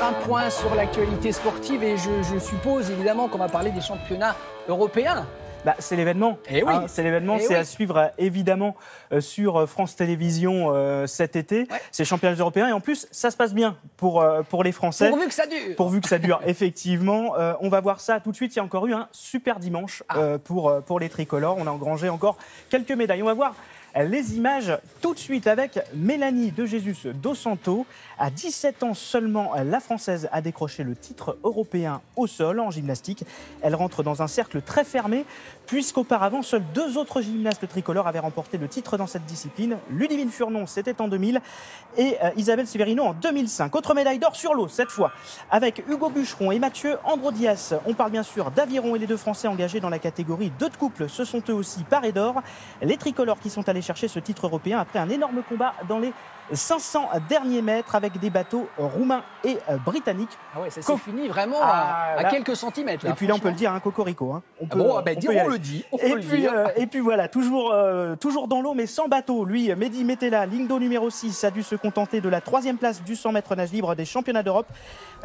faire un point sur l'actualité sportive et je suppose évidemment qu'on va parler des championnats européens. Bah, c'est l'événement. Eh oui. C'est l'événement, c'est à suivre évidemment sur France Télévisions cet été. Ouais. C'est les championnats européens et en plus ça se passe bien pour les Français. Pourvu que ça dure. Pourvu que ça dure, effectivement. On va voir ça tout de suite. Il y a encore eu un super dimanche pour les tricolores. On a engrangé encore quelques médailles. On va voir les images tout de suite avec Mélanie De Jesus dos Santos. À 17 ans seulement, la Française a décroché le titre européen au sol en gymnastique. Elle rentre dans un cercle très fermé puisqu'auparavant, seuls 2 autres gymnastes tricolores avaient remporté le titre dans cette discipline. Ludivine Furnon, c'était en 2000 et Isabelle Severino en 2005. Autre médaille d'or sur l'eau cette fois avec Hugo Bûcheron et Mathieu Androdias. On parle bien sûr d'aviron et les 2 Français engagés dans la catégorie 2 de couple. Ce sont eux aussi parés d'or. Les tricolores qui sont allés chercher ce titre européen après un énorme combat dans les 500 derniers mètres avec des bateaux roumains et britanniques. Ah ouais, ça s'est fini vraiment à quelques centimètres. Là, et puis là, on peut le dire, Coco Rico. Hein. On le dit. Et puis voilà, toujours dans l'eau, mais sans bateau. Lui, Mehdi Metella, ligne d'eau numéro 6, a dû se contenter de la 3e place du 100 mètres nage libre des championnats d'Europe.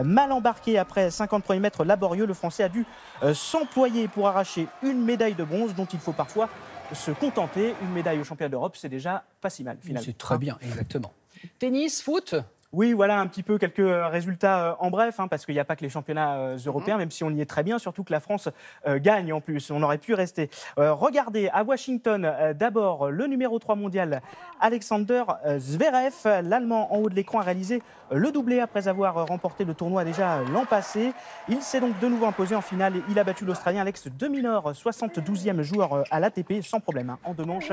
Mal embarqué après 50 premiers mètres laborieux, le Français a dû s'employer pour arracher une médaille de bronze dont il faut parfois se contenter. Une médaille au championnat d'Europe, c'est déjà pas si mal, finalement. C'est très bien, exactement. Tennis, foot ? Oui, voilà un petit peu quelques résultats en bref, parce qu'il n'y a pas que les championnats européens, même si on y est très bien, surtout que la France gagne en plus. On aurait pu rester. Regardez, à Washington, d'abord, le numéro 3 mondial, Alexander Zverev. L'Allemand en haut de l'écran a réalisé le doublé après avoir remporté le tournoi déjà l'an passé. Il s'est donc de nouveau imposé en finale et il a battu l'Australien Alex de Minaur, 72e joueur à l'ATP, sans problème, en 2 manches.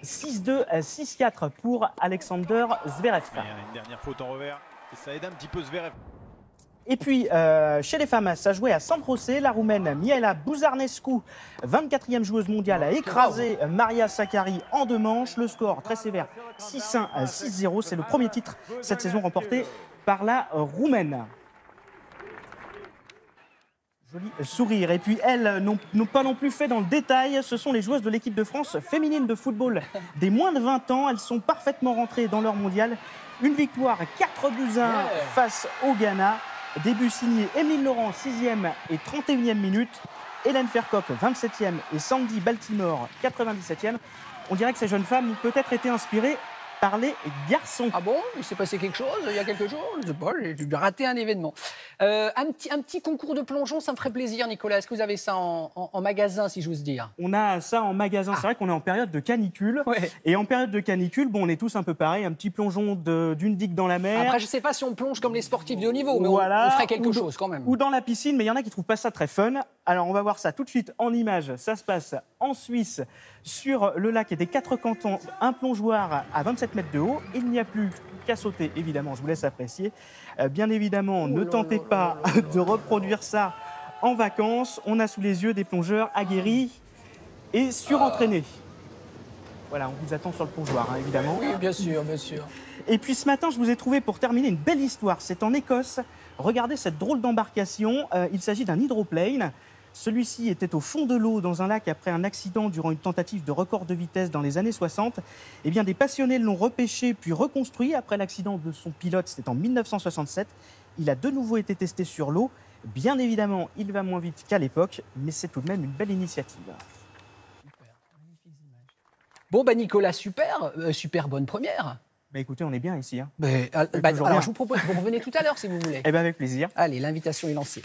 6-2, 6-4 pour Alexander Zverev. Il y a une dernière faute en revers et ça aide un petit peu Zverev. Et puis, chez les femmes, ça jouait à San José. La Roumaine Mihaela Buzarnescu, 24e joueuse mondiale, a écrasé Maria Sakkari en 2 manches. Le score très sévère, 6-1 à 6-0. C'est le premier titre cette saison remporté par la Roumaine. Joli sourire. Et puis elles n'ont pas non plus fait dans le détail. Ce sont les joueuses de l'équipe de France féminine de football des moins de 20 ans. Elles sont parfaitement rentrées dans leur mondial. Une victoire 4-1 face au Ghana. Début signé Émile Laurent, 6e et 31e minute. Hélène Fercoq, 27e et Sandy Baltimore, 97e. On dirait que ces jeunes femmes ont peut-être été inspirées par les garçons. Ah bon? Il s'est passé quelque chose? Il y a quelque chose? Je sais pas, j'ai raté un événement. Un petit concours de plongeon, ça me ferait plaisir, Nicolas. Est-ce que vous avez ça en magasin, si j'ose dire? On a ça en magasin. C'est vrai qu'on est en période de canicule. Ouais. Et en période de canicule, bon, on est tous un peu pareil. Un petit plongeon d'une digue dans la mer. Après, je ne sais pas si on plonge comme les sportifs de haut niveau, mais voilà. on ferait quelque chose quand même. Ou dans la piscine, mais il y en a qui ne trouvent pas ça très fun. Alors, on va voir ça tout de suite en images. Ça se passe en Suisse, sur le lac et des 4 cantons. Un plongeoir à 27 mètres de haut. Il n'y a plus qu'à sauter, évidemment. Je vous laisse apprécier. Bien évidemment, ne tentez pas de reproduire ça en vacances. On a sous les yeux des plongeurs aguerris et surentraînés. Voilà, on vous attend sur le plongeoir, évidemment. Oui, bien sûr, bien sûr. Et puis ce matin, je vous ai trouvé pour terminer une belle histoire. C'est en Écosse. Regardez cette drôle d'embarcation. Il s'agit d'un hydroplane. Celui-ci était au fond de l'eau dans un lac après un accident durant une tentative de record de vitesse dans les années 60. Eh bien, des passionnés l'ont repêché puis reconstruit après l'accident de son pilote. C'était en 1967. Il a de nouveau été testé sur l'eau. Bien évidemment, il va moins vite qu'à l'époque, mais c'est tout de même une belle initiative. Super, magnifiques images. Bon, Nicolas, super bonne première. Écoutez, on est bien ici. Alors, je vous propose, vous revenez tout à l'heure si vous voulez. Avec plaisir. Allez, l'invitation est lancée.